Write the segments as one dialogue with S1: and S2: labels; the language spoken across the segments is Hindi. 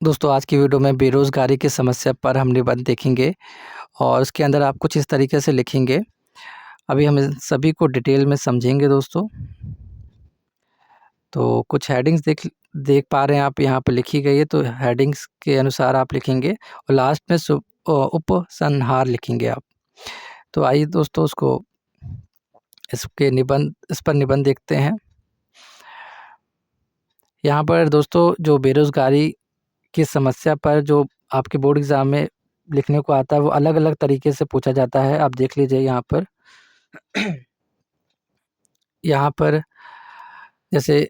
S1: दोस्तों आज की वीडियो में बेरोज़गारी की समस्या पर हम निबंध देखेंगे और उसके अंदर आप कुछ इस तरीके से लिखेंगे। अभी हम इन सभी को डिटेल में समझेंगे दोस्तों। तो कुछ हेडिंग्स देख पा रहे हैं आप यहाँ पे लिखी गई है, तो हेडिंग्स के अनुसार आप लिखेंगे और लास्ट में उपसंहार लिखेंगे आप। तो आइए दोस्तों इस पर निबंध देखते हैं। यहाँ पर दोस्तों जो बेरोज़गारी की समस्या पर जो आपके बोर्ड एग्ज़ाम में लिखने को आता है वो अलग-अलग तरीके से पूछा जाता है। आप देख लीजिए यहाँ पर। यहाँ पर जैसे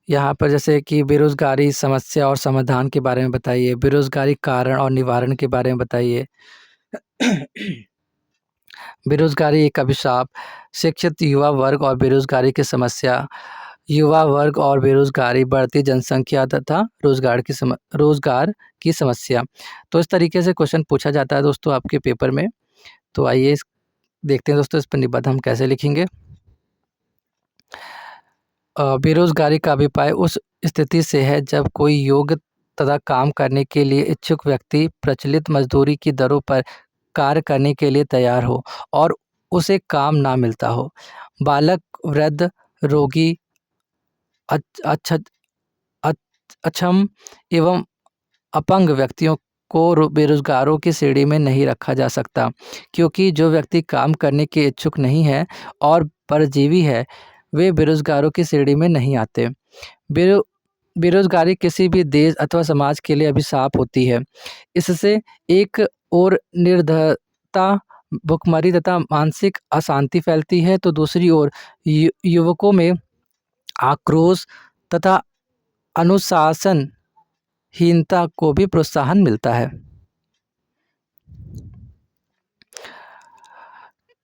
S1: यहाँ पर जैसे कि बेरोज़गारी समस्या और समाधान के बारे में बताइए, बेरोज़गारी कारण और निवारण के बारे में बताइए। बेरोज़गारी एक अभिशाप, शिक्षित युवा वर्ग और बेरोज़गारी की समस्या, युवा वर्ग और बेरोज़गारी, बढ़ती जनसंख्या तथा रोज़गार की समस्या। तो इस तरीके से क्वेश्चन पूछा जाता है दोस्तों आपके पेपर में। तो आइए देखते हैं दोस्तों इस पर निबंध हम कैसे लिखेंगे। बेरोज़गारी का अभिप्राय उस स्थिति से है जब कोई योग्य तथा काम करने के लिए इच्छुक व्यक्ति प्रचलित मजदूरी की दरों पर कार्य करने के लिए तैयार हो और उसे काम ना मिलता हो। बालक, वृद्ध, रोगी, अक्ष अक्षम एवं अपंग व्यक्तियों को बेरोज़गारों की श्रेणी में नहीं रखा जा सकता, क्योंकि जो व्यक्ति काम करने के इच्छुक नहीं है और परजीवी है, वे बेरोज़गारों की श्रेणी में नहीं आते। बेरोज़गारी किसी भी देश अथवा समाज के लिए अभिशाप होती है। इससे एक ओर निर्धनता, भुखमरी तथा मानसिक अशांति फैलती है, तो दूसरी ओर युवकों में आक्रोश तथा अनुशासनहीनता को भी प्रोत्साहन मिलता है।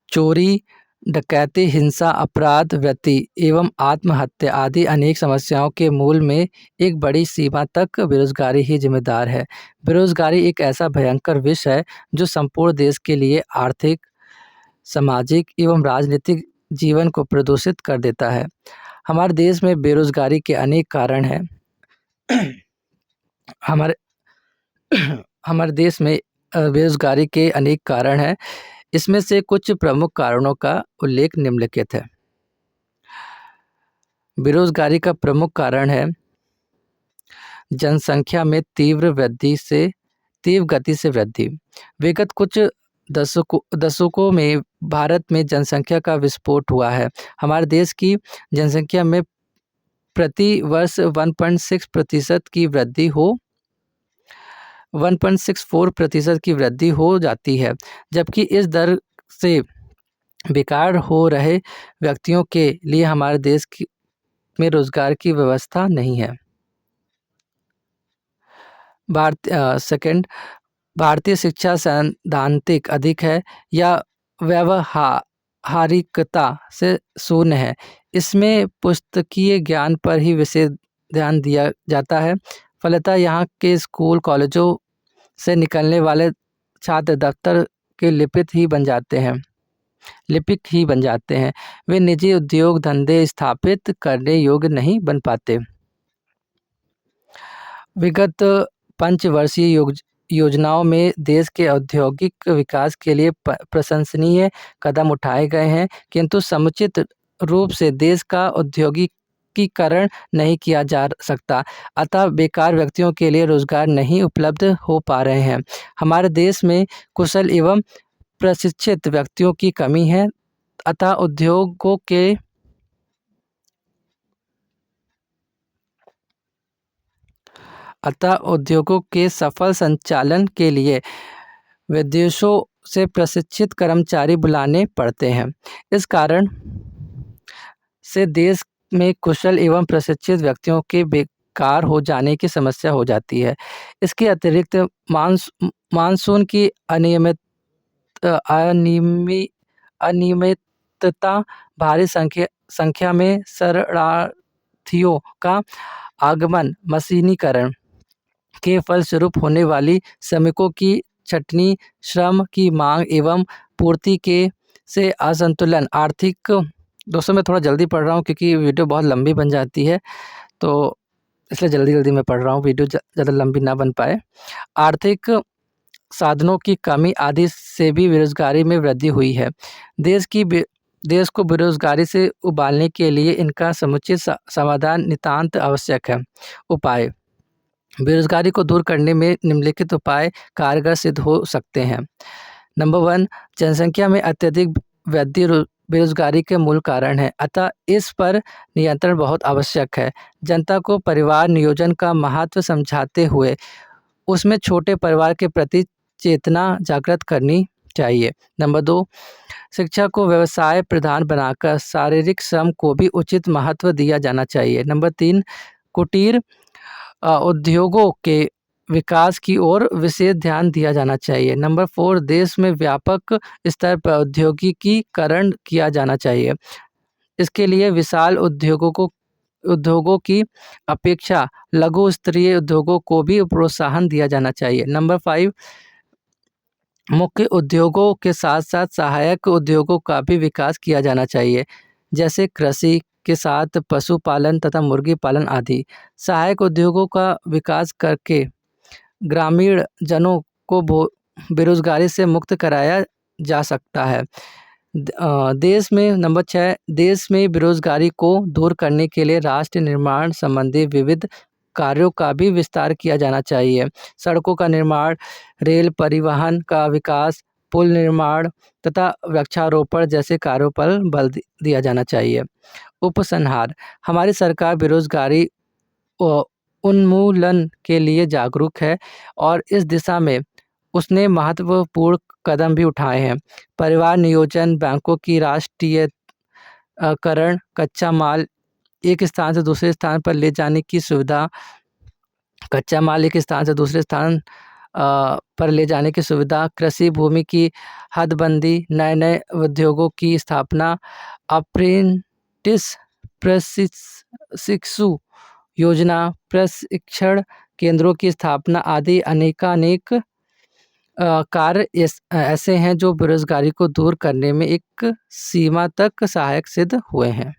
S1: चोरी, डकैती, हिंसा, अपराध वृत्ति एवं आत्महत्या आदि अनेक समस्याओं के मूल में एक बड़ी सीमा तक बेरोज़गारी ही जिम्मेदार है। बेरोज़गारी एक ऐसा भयंकर विष है जो संपूर्ण देश के लिए आर्थिक, सामाजिक एवं राजनीतिक जीवन को प्रदूषित कर देता है। हमारे देश में बेरोज़गारी के अनेक कारण हैं। हमारे हमारे देश में बेरोज़गारी के अनेक कारण हैं। इसमें से कुछ प्रमुख कारणों का उल्लेख निम्नलिखित है। बेरोज़गारी का प्रमुख कारण है जनसंख्या में तीव्र गति से वृद्धि। विगत कुछ दशकों में भारत में जनसंख्या का विस्फोट हुआ है। हमारे देश की जनसंख्या में प्रति वर्ष 1.64% की वृद्धि हो जाती है, जबकि इस दर से बेकार हो रहे व्यक्तियों के लिए हमारे देश में रोज़गार की व्यवस्था नहीं है। भारतीय शिक्षा सैद्धांतिक अधिक है या व्यावहारिकता से शून्य है। इसमें पुस्तकीय ज्ञान पर ही विशेष ध्यान दिया जाता है। फलतः यहाँ के स्कूल कॉलेजों से निकलने वाले छात्र दफ्तर के लिपिक ही बन जाते हैं। वे निजी उद्योग धंधे स्थापित करने योग्य नहीं बन पाते। विगत पंचवर्षीय योजनाओं में देश के औद्योगिक विकास के लिए प्रशंसनीय कदम उठाए गए हैं, किंतु समुचित रूप से देश का औद्योगिकीकरण नहीं किया जा सकता। अतः बेकार व्यक्तियों के लिए रोजगार नहीं उपलब्ध हो पा रहे हैं। हमारे देश में कुशल एवं प्रशिक्षित व्यक्तियों की कमी है, अतः उद्योगों के सफल संचालन के लिए विदेशों से प्रशिक्षित कर्मचारी बुलाने पड़ते हैं। इस कारण से देश में कुशल एवं प्रशिक्षित व्यक्तियों के बेकार हो जाने की समस्या हो जाती है। इसके अतिरिक्त मानसून की अनियमितता, भारी संख्या में शरणार्थियों का आगमन, मशीनीकरण के फलस्वरूप होने वाली श्रमिकों की छंटनी, श्रम की मांग एवं पूर्ति के से असंतुलन, आर्थिक। दोस्तों मैं थोड़ा जल्दी पढ़ रहा हूँ क्योंकि वीडियो बहुत लंबी बन जाती है, तो इसलिए जल्दी-जल्दी मैं पढ़ रहा हूँ, वीडियो ज़्यादा लंबी ना बन पाए। आर्थिक साधनों की कमी आदि से भी बेरोज़गारी में वृद्धि हुई है। देश को बेरोज़गारी से उबारने के लिए इनका समुचित समाधान नितांत आवश्यक है। उपाय: बेरोज़गारी को दूर करने में निम्नलिखित उपाय कारगर सिद्ध हो सकते हैं। नंबर 1, जनसंख्या में अत्यधिक वृद्धि बेरोज़गारी के मूल कारण है, अतः इस पर नियंत्रण बहुत आवश्यक है। जनता को परिवार नियोजन का महत्व समझाते हुए उसमें छोटे परिवार के प्रति चेतना जागृत करनी चाहिए। नंबर 2, शिक्षा को व्यवसाय प्रधान बनाकर शारीरिक श्रम को भी उचित महत्व दिया जाना चाहिए। नंबर 3, कुटीर उद्योगों के विकास की ओर विशेष ध्यान दिया जाना चाहिए। नंबर 4, देश में व्यापक स्तर पर औद्योगिकीकरण किया जाना चाहिए। इसके लिए विशाल उद्योगों की अपेक्षा लघु स्तरीय उद्योगों को भी प्रोत्साहन दिया जाना चाहिए। नंबर 5, मुख्य उद्योगों के साथ-साथ सहायक उद्योगों का भी विकास किया जाना चाहिए, जैसे कृषि के साथ पशुपालन तथा मुर्गी पालन आदि। सहायक उद्योगों का विकास करके ग्रामीण जनों को बेरोज़गारी से मुक्त कराया जा सकता है। देश में नंबर 6, देश में बेरोज़गारी को दूर करने के लिए राष्ट्र निर्माण संबंधी विविध कार्यों का भी विस्तार किया जाना चाहिए। सड़कों का निर्माण, रेल परिवहन का विकास, पुल निर्माण तथा वृक्षारोपण जैसे कार्यों पर बल दिया जाना चाहिए। उपसंहार: हमारी सरकार बेरोज़गारी उन्मूलन के लिए जागरूक है और इस दिशा में उसने महत्वपूर्ण कदम भी उठाए हैं। परिवार नियोजन, बैंकों की राष्ट्रीयकरण, कच्चा माल एक स्थान से दूसरे स्थान पर ले जाने की सुविधा, कच्चा माल एक स्थान से दूसरे स्थान पर ले जाने की सुविधा, कृषि भूमि की हदबंदी, नए-नए उद्योगों की स्थापना, अप्रेंटिस प्रशिक्षु योजना, प्रशिक्षण केंद्रों की स्थापना आदि अनेकानेक कार्य ऐसे हैं जो बेरोज़गारी को दूर करने में एक सीमा तक सहायक सिद्ध हुए हैं।